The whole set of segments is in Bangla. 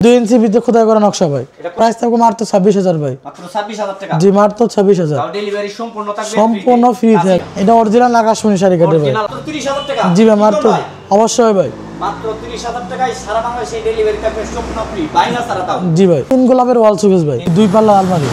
2 ইঞ্চি ভিতরে খোদাই করা নকশা ভাই। প্রাইস থাকবে মাত্র 26000 ভাই। মাত্র 26000 টাকা। জি মাত্র 26000। তাও ডেলিভারি সম্পূর্ণ থাকবে ফ্রি। সম্পূর্ণ ফ্রি থাকবে। এটা অরিজিনাল আকাশমণি শাড়ি কাটে ভাই। অরিজিনাল 30000 টাকা। জি ভাই মাত্র অবশ্যই ভাই। মাত্র 30000 টাকায় সারা বাংলাদেশে ডেলিভারি থাকবে সম্পূর্ণ ফ্রি। বাইনা ছাড়া দাও। জি ভাই। তিন গোলাপের ওয়াল সুকেস ভাই। দুই পাল্লা আলমারি।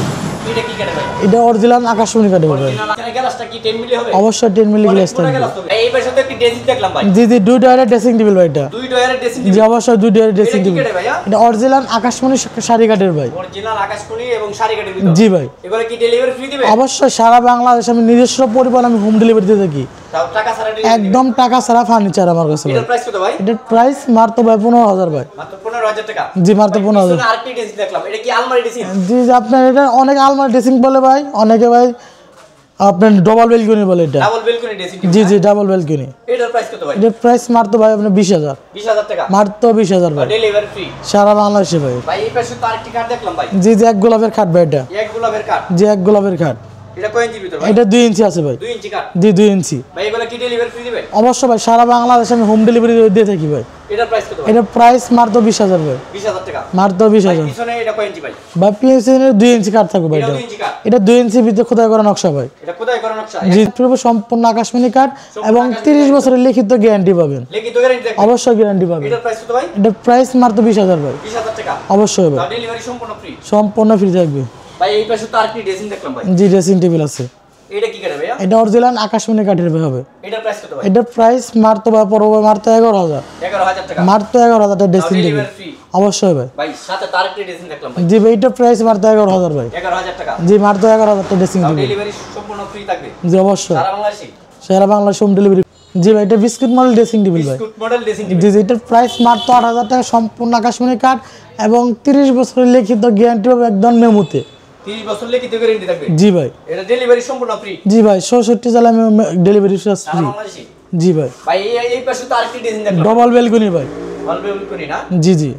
এটা কি কাটে ভাই? এটা অরিজিনাল আকাশমণি কাটে ভাই। অরিজিনাল গ্লাসটা কি 10 মিলি হবে? অবশ্যই 10 মিলি গ্লাস থাকবে। এই পাশে তো একটি ড্রেসিং দেখলাম ভাই। জি জি দুই ডয়ারের ড্রেসিং টেবিল ভাই এটা। দুই ডয়ারের ড্রেসিং জি অবশ্যই দুই ডয়ারের ড্রেসিং এটা কি টেবিল। কাটে ভাইয়া? এটা অরিজিনাল আকাশমণি শাড়ি কাটের ভাই। অরিজিনাল আকাশমণি এবং শাড়ি কাটের ভিতর। জি ভাই। এগুলো কি ডেলিভারি ফ্রি দিবে? অবশ্যই সারা বাংলাদেশে আমি নিজস্ব পরিবহন আমি হোম ডেলিভারি দিয়ে থাকি। তাও টাকা ছাড়া ডেলিভারি একদম টাকা ছাড়া ফার্নিচার আমার কাছে ভাই। এটার প্রাইস কত ভাই? এটার প্রাইস মাত্র ভাই 15000 ভাই। মাত্র 15000 টাকা। জি মাত্র 15000। আরেকটি ড্রেসিং দেখলাম। এটা কি আলমারি ড্রেসিং? জি আপনার এটা অনেক আলমারি ড্রেসিং বলে ভাই, অনেকে ভাই আপনার ডাবল বেলকনি বলে এটা। Double balcony dressing. জি জি ডাবল বেলকনি। এটার প্রাইস কত ভাই? এটার প্রাইস মাত্র ভাই আপনার 20000। 20000 টাকা। মাত্র 20000 ভাই। ডেলিভারি ফ্রি সারা বাংলাদেশে ভাই। ভাই এই পাশে তো আরেকটি কার্ড দেখলাম ভাই। জি জি এক গোলাপের খাট ভাই এটা। এক গোলাপের কার্ড। জি এক গোলাপের খাট। এটা কয় ইঞ্চি ভিতর ভাই? এটা 2 ইঞ্চি আছে ভাই। 2 ইঞ্চি কার্ড। জি 2 ইঞ্চি। ভাই এগুলো কি ডেলিভারি ফ্রি দিবে? অবশ্যই ভাই সারা বাংলাদেশে আমি হোম ডেলিভারি দিয়ে থাকি ভাই। এটার প্রাইস কত ভাই? এটার প্রাইস মাত্র 20000 ভাই। 20000 টাকা। মাত্র ভাই 20000। পিছনে এটা কয় ইঞ্চি ভাই? ভাই পিএসএনের 2 ইঞ্চি কাট থাকবে ভাই এটা এটা। 2 ইঞ্চি কার্ড। এটা 2 ইঞ্চি ভিতরে খোদাই করা নকশা ভাই। এটা কোথায় করা নকশা? জি পুরো সম্পূর্ণ আকাশমণি কাট এবং 30 বছরের লিখিত গ্যারান্টি পাবেন। লিখিত গ্যারান্টি দেখবেন? অবশ্যই গ্যারান্টি পাবেন। এটার প্রাইস কত ভাই? এটার প্রাইস মাত্র 20000 ভাই। 20000 টাকা। অবশ্যই ভাই। তাও ডেলিভারি সম্পূর্ণ ফ্রি। সম্পূর্ণ ফ্রি থাকবে। ভাই এই পাশে তো আরেকটি ড্রেসিং দেখলাম ভাই। জি ড্রেসিং টেবিল আছে। এটা কি কাটে ভাইয়া? এটা অরিজিনাল আকাশমণি কাঠের ভাই হবে। এটার প্রাইস কত ভাই? এটার প্রাইস মাত্র ভাই পড়বে মাত্র 11000। 11000 টাকা। মাত্র 11000 টাকা ড্রেসিং টেবিল। Delivery free. অবশ্যই ভাই। ভাই সাথে তো আরেকটি ড্রেসিং দেখলাম ভাই। জি ভাই এটার প্রাইস মাত্র 11000 ভাই। 11000 টাকা। জি মাত্র 11000 টাকা ড্রেসিং তাও টেবিল। ডেলিভারি সম্পূর্ণ ফ্রি থাকবে জি অবশ্যই। সারা বাংলাদেশে। সারা বাংলাদেশ হোম ডেলিভারি। জি ভাই এটা বিস্কুট মডেল ড্রেসিং টেবিল ভাই। বিস্কুট মডেল ড্রেসিং জি জি এটার প্রাইস মাত্র 8000 টাকা সম্পূর্ণ আকাশমণি কাঠ এবং 30 বছরের লিখিত গ্যারান্টি হবে একদম মেমোতে। 30 বছর লিখিত গ্যারান্টি থাকবে। জি ভাই। এটা ডেলিভারি সম্পূর্ণ ফ্রি। জি ভাই 66 জেলা ডেলিভারি চার্জ সারা ফ্রি। বাংলাদেশে। জি ভাই। ভাই এই পাশে তো আরেকটি ড্রেসিং দেখলাম। ডবল বেলকনি ভাই। অনলাইন করি না? জি জি।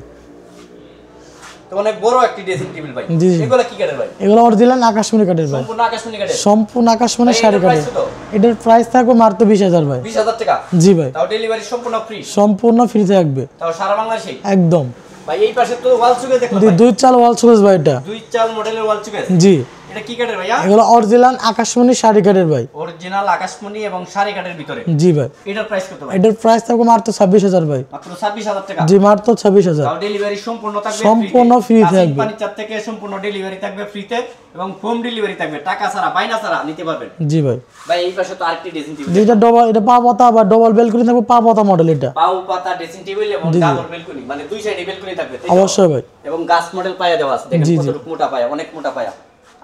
তো অনেক বড় একটি ড্রেসিং টেবিল ভাই। জি, জি। এগুলা কি কাটে ভাই? এগুলো অরিজিনাল আকাশমণি কাঠের ভাই। সম্পূর্ণ আকাশমণি কাটে। সম্পূর্ণ আকাশমণি ভাই, শাড়ি এটার কাঠের। price কত? এটার প্রাইস থাকবে মাত্র 20000 ভাই। 20000 টাকা। জি ভাই। তাও ডেলিভারি সম্পূর্ণ ফ্রি। সম্পূর্ণ ফ্রি থাকবে তাও সারা বাংলাদেশে। একদম। ভাই এই পাশে তো ওয়াল সুকেস দেখলাম জি ভাই। দুই চাল ওয়াল সুকেস ভাই এটা। দুই চাল মডেলের ওয়াল সুকেস। জি এটা কি কাটে ভাইয়া? এগুলো অরিজিনাল আকাশমণি শাড়ি কাঠের ভাই। অরিজিনাল আকাশমণি এবং শাড়ি কাটের ভিতরে। জি ভাই। এটার প্রাইস কত ভাই? এটার প্রাইস থাকবে মাত্র 26000 ভাই। মাত্র 26000 টাকা। জি মাত্র 26000। তাও ডেলিভারি সম্পূর্ণ থাকবে সম্পূর্ণ free থাকবে। ফার্নিচার থেকে সম্পূর্ণ ডেলিভারি থাকবে ফ্রিতে এবং হোম ডেলিভারি থাকবে টাকা ছাড়া বাইনা ছাড়া নিতে পারবেন। জি ভাই। ভাই এই পাশে তো আরেকটি ড্রেসিং টেবিল। যেটা ডবল এটা পা পাতা বা ডবল বেলকনি থাকবে পা পাতা মডেল এটা। পাউ পাতা ড্রেসিং টেবিল এবং ডাবল বেলকনি মানে দুই সাইডে বেলকনি থাকবে তাই তো? অবশ্যই ভাই। এবং গাছ মডেল পায়া দেওয়া আছে দেখেন জি, জি। কতটুকু মোটা পায়া অনেক মোটা পায়া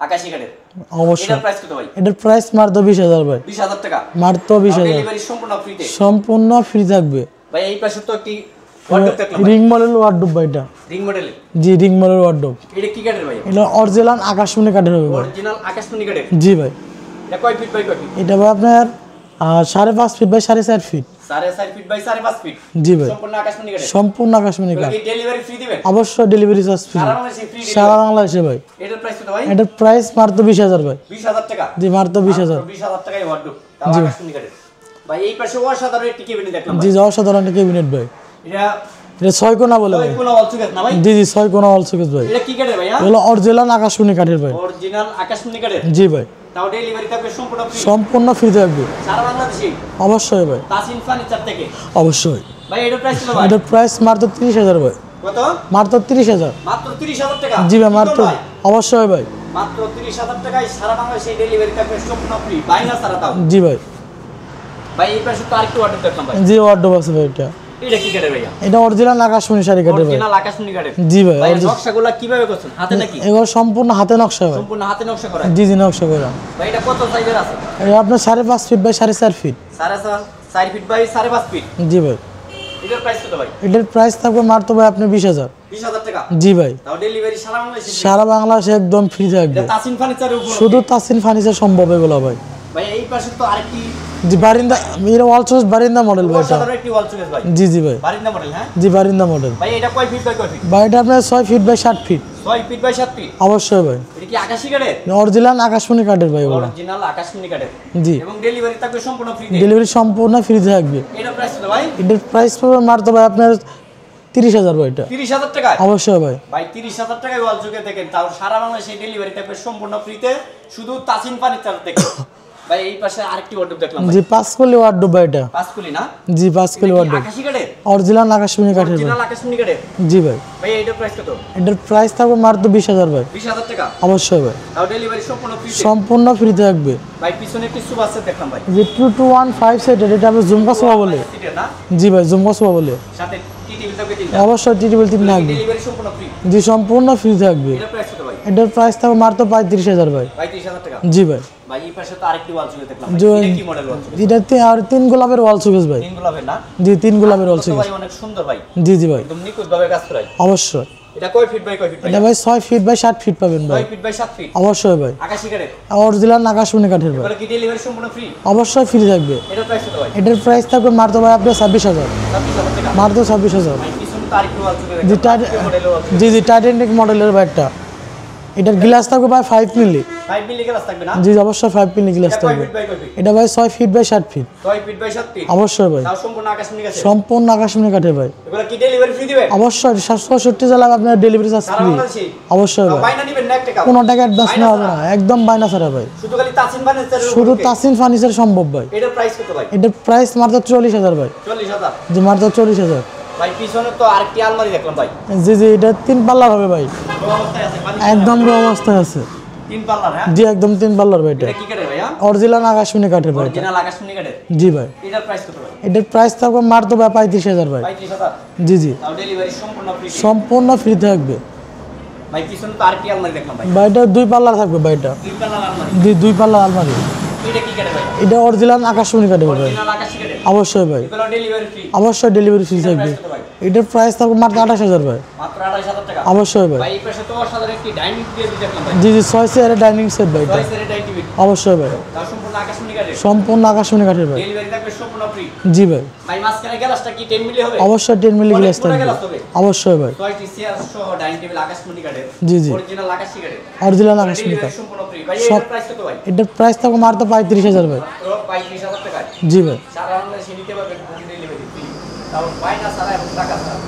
আকাশী কাঠের। অবশ্যই। এটার প্রাইস কত ভাই? এটার প্রাইস মাত্র 20000 ভাই। 20000 টাকা। মাত্র 20000। ডেলিভারি সম্পূর্ণ ফ্রিতে। সম্পূর্ণ ফ্রি থাকবে। ভাই এই পাশে তো একটি ওয়ার্ডরোব দেখলাম ভাই। রিং মডেল ওয়ার্ডরোব ভাই এটা। রিং মডেলের। জি রিং মডেল ওয়ার্ডরোব। এটা কি কাঠের ভাই? এটা অরিজিনাল আকাশমণি কাঠের হবে ভাই। অরিজিনাল আকাশমণি কাঠের। জি ভাই। এটা কয় ফিট বাই কয় ফিট? এটা ভাই আপনার 5.5 feet by 4.5 feet. 4.5 feet by 4.5 feet. জি ভাই। সম্পূর্ণ আকাশমণি কাঠের। সম্পূর্ণ আকাশমণি কাঠ। কি ডেলিভারি ফ্রি দিবেন? অবশ্যই ডেলিভারি চার্জ ফ্রি। সারা বাংলাদেশে ফ্রি সারা ডেলিভারি। বাংলাদেশে ভাই। এটার প্রাইস কত ভাই? এটার প্রাইস মাত্র 20000 ভাই। 20000 টাকা। জি মাত্র 20000। 20000 টাকায় ওয়ার্ডরোব তাও আকাশমণি কাঠের। ভাই এই পাশে অসাধারণ একটি ক্যাবিনেট দেখলাম জি ভাই। অসাধারণ ক্যাবিনেট ভাই। এটা এটা 6 কোণা বলে ভাই। কোন ওয়াল সুকেস না ভাই? জি জি 6 কোণা অল সুকেস ভাই। এটা কি কাঠের ভাইয়া? এগুলো অরিজিনাল আকাশমণি কাঠের ভাই। অরিজিনাল আকাশমণি কাঠের। জি ভাই। তাও ডেলিভারি থাকবে সম্পূর্ণ ফ্রি সম্পূর্ণ ফ্রি থাকবে। সারা বাংলাদেশে। অবশ্যই ভাই। তাসিন ফার্নিচার থেকে। অবশ্যই। ভাই এটার প্রাইস কত ভাই? এটার প্রাইস মাত্র 30000 ভাই। কত? মাত্র 30000। মাত্র 30000 টাকা। জি ভাই কি মাত্র। বল ভাই? অবশ্যই ভাই। মাত্র 30000 টাকায় সারা বাংলাদেশে ডেলিভারি থাকবে সম্পূর্ণ ফ্রি বাইনা ছাড়া দাও। জি ভাই। ভাই এই পাশে তো আরেকটু অর্ডার দেখলাম ভাই। জি ওয়ার্ডরোব আছে ভাই এটা। এটা কি কাঠের ভাইয়া? এটা অরিজিনাল আকাশমণি শাড়ি কাঠের ভাই। অরিজিনাল আকাশমণি কাঠের। জি ভাই। ভাই নকশাগুলো কিভাবে করছেন? হাতে নাকি? এগুলো সম্পূর্ণ হাতে নকশা ভাই। সম্পূর্ণ হাতে নকশা করা। জি জি নকশা করা। ভাই এটা কত সাইজের আছে? এটা আপনার 5.5 feet by 4.5 feet. 4.5 feet by 5.5 feet. জি ভাই। এটার প্রাইস কত ভাই? এটার প্রাইস থাকবে মাত্র ভাই আপনি 20000। 20000 টাকা। জি ভাই। তাও ডেলিভারি সারা বাংলাদেশে free। সারা বাংলাদেশে একদম ফ্রি থাকবে। এটা তাসিন ফার্নিচারের উপর। শুধু তাসিন ফার্নিচার সম্ভব এগুলো ভাই। ভাই এই পাশে তো আরেকটি জি বারিন্দা এর ওয়াল সুকেস বারিন্দা মডেল ভাই এটা। অসাধারণ একটি ওয়াল সুকেস ভাই। জি জি ভাই। বারিন্দা মডেল হ্যাঁ? জি বারিন্দা মডেল। ভাই এটা কয় ফিট বাই কয় ফিট? ভাই এটা আপনার 6 feet by 7 feet. 6 feet by 7 feet. অবশ্যই ভাই। এটা কি আকাশী কাঠের? অরিজিনাল আকাশমণি কাঠের ভাই এগুলো। অরিজিনাল আকাশমণি কাঠের। জি। এবং ডেলিভারি থাকবে সম্পূর্ণ ফ্রি। ডেলিভারি সম্পূর্ণ ফ্রি থাকবে। এটার প্রাইস কত ভাই? এটার প্রাইস পড়বে মাত্র ভাই আপনার 30,000 ভাই এটা। 30,000 টাকায় অবশ্যই ভাই। ভাই 30,000 টাকায় ওয়াল যুগে দেখেন, তাও সারা বাংলাদেশে ডেলিভারি থাকবে সম্পূর্ণ ফ্রিতে, শুধু তাসিন ফার্নিচার থেকে। ভাই এই পাশে আরেকটি ওয়ার্ডরোব দেখলাম ভাই। জি 5 কলি ওয়ার্ডরোব ভাই এটা। 5 কুলি না? জি 5 কলি ওয়ার্ডরোব। আকাশী কাঠের? অরিজিনাল আকাশমণি কাঠের ভাই। অরিজিনাল আকাশমণি কাঠের? জি ভাই। ভাই এটার প্রাইস কত? এটার প্রাইস থাকবে মাত্র 20,000 ভাই। 20,000 টাকা? অবশ্যই ভাই। তাও ডেলিভারি সম্পূর্ণ ফ্রিতে? সম্পূর্ণ ফ্রি থাকবে ভাই পিছনে একটি সোফা সেট দেখলাম ভাই। যে 2215 সেটের, এটা আমরা জুমকা সোফা বলে। সিটের না? জি ভাই জুমকা সোফা বলে। সাথে টি টেবিল থাকবে তিনটা? অবশ্যই টি টেবিল 3 থাকবে। ডেলিভারি সম্পূর্ণ ফ্রি? জি সম্পূর্ণ ফ্রি থাকবে। এটার প্রাইস কত ভাই? এটার প্রাইস থাকবে মাত্র 35,000 ভাই। 35,000 টাকা? জি ভাই। ভাই এই পাশে তো আরেকটি ওয়াল যুগে দেখলাম ভাই। জি এটা কি মডেল ওয়াল যুগে? এটাতে আর 3 গোলাপের ওয়াল সুকেস ভাই। তিন গোলাপের না? জি 3 গোলাপের ওয়াল তো সুকেস। ভাই অনেক সুন্দর ভাই, জি জি ভাই। একদম নিখুঁত ভাবে কাজ করাই। অবশ্যই। এটা কয় ফিট বাই কয় ফিট ভাই? এটা ভাই 6 ফিট বাই 7 ফিট পাবেন ভাই। 6 ফিট বাই 7 ফিট? অবশ্যই ভাই। আকাশী কাঠের? অরিজিনাল আকাশমণি কাঠের ভাই। এবারে কি ডেলিভারি সম্পূর্ণ ফ্রি? অবশ্যই ফ্রি থাকবে। এটার প্রাইস কত ভাই? এটার প্রাইস থাকবে মাত্র ভাই আপনার 26,000। 26,000 টাকা? মাত্র 26,000। ভাই পিছনে তো আরেকটি ওয়াল যুগে জি দেখলাম। কি মডেল ওয়াল যুগে? জি জি টাইটানিক মডেলের ভাই একটা। এটার গ্লাস থাকবে ভাই 5 মিলি। 5 মিলি গ্লাস থাকবে না? জি অবশ্যই 5 মিলি গ্লাস এটা কয় থাকবে। ফিট বাই কয় ফিট? এটা ভাই 6 feet by 7 feet. 6 feet by 7 feet? অবশ্যই ভাই। তাও সম্পূর্ণ আকাশমণি কাঠের? সম্পূর্ণ আকাশমণি কাঠের ভাই। এগুলো কি ডেলিভারি ফ্রি দিবেন? অবশ্যই 67 জেলায় আপনার ডেলিভারি চার্জ সারা ফ্রি। বাংলাদেশে? অবশ্যই ভাই। বাইনা নিবেন না 1 টাকা? কোনো টাকা অ্যাডভান্স বাইনা নেওয়া হবে ছাড়া? না, একদম বাইনা ছাড়া ভাই। শুধু খালি তাসিন ফার্নিচারের উপর শুধু থেকে? তাসিন ফার্নিচার সম্ভব ভাই। এটার প্রাইস কত ভাই? এটার প্রাইস মাত্র 40,000 ভাই। 40,000? জি মাত্র 40,000। ভাই পিছনে তো আরেকটি আলমারি দেখলাম ভাই। জি জি এটা 3 পাল্লার হবে ভাই। বড় অবস্থায় আছে? একদম র অবস্থায় আছে। 3 পাল্লার? হ্যাঁ। জি একদম 3 পাল্লার ভাই এটা। এটা কি কাঠের ভাইয়া? অরিজিনাল আকাশমণি কাঠের ভাই এটা। অরিজিনাল আকাশমণি কাঠের? জি ভাই। এটার প্রাইস কত ভাই? এটার প্রাইস থাকবে মাত্র ভাই 35,000 ভাই। 35,000? জি জি তাও ডেলিভারি সম্পূর্ণ ফ্রি? সম্পূর্ণ ফ্রি থাকবে ভাই পিছনে তো আরেকটি আলমারি দেখলাম ভাই। ভাই। এটা 2 পাল্লার থাকবে ভাই এটা। 3 পাল্লার আলমারি? জি 2 পাল্লার আলমারি। এটা কি কাঠের ভাই? এটা অরিজিনাল আকাশমণি কাঠের ভাই। অরিজিনাল আকাশী কাঠের? অবশ্যই ভাই। এগুলো ডেলিভারি ফ্রি? অবশ্যই ডেলিভারি ফ্রি এটার থাকবে। প্রাইস কত ভাই? এটার প্রাইস থাকবে মাত্র 28,000 ভাই। মাত্র 28,000 টাকা? অবশ্যই ভাই। ভাই এই পাশে তো অসাধারণ একটি ডাইনিং টেবিল দেখলাম ভাই। জি জি 6 চেয়ারের ডাইনিং সেট ভাই এটা। 6 সেটের ডাইনিং টেবিল? অবশ্যই ভাই। তাও সম্পূর্ণ আকাশমণি কাঠের? সম্পূর্ণ আকাশমণি কাঠের ভাই। ডেলিভারি থাকবে সম্পূর্ণ ফ্রি? জি ভাই। ভাই মাঝখানে গ্লাসটা কি 10 মিলি হবে? অবশ্যই 10 মিলি অনেক গ্লাস বড় থাকবে। গ্লাস হবে? অবশ্যই ভাই। 6টি চেয়ার সহ ডাইনিং টেবিল আকাশমণি কাঠের? জি জি অরিজিনাল আকাশী কাঠের? অরিজিনাল আকাশমণি ডেলিভারি কাঠ। সম্পূর্ণ ফ্রি? ভাই সব- এটার প্রাইস কত ভাই? এটার প্রাইস থাকবে মাত্র 35,000 ভাই। মাত্র 35,000 টাকা? জি ভাই। সারা বাংলাদেশে নিতে পারবেন হোম ডেলিভারি ফ্রি, তাও বাইনা ছাড়া এবং টাকা ছাড়া।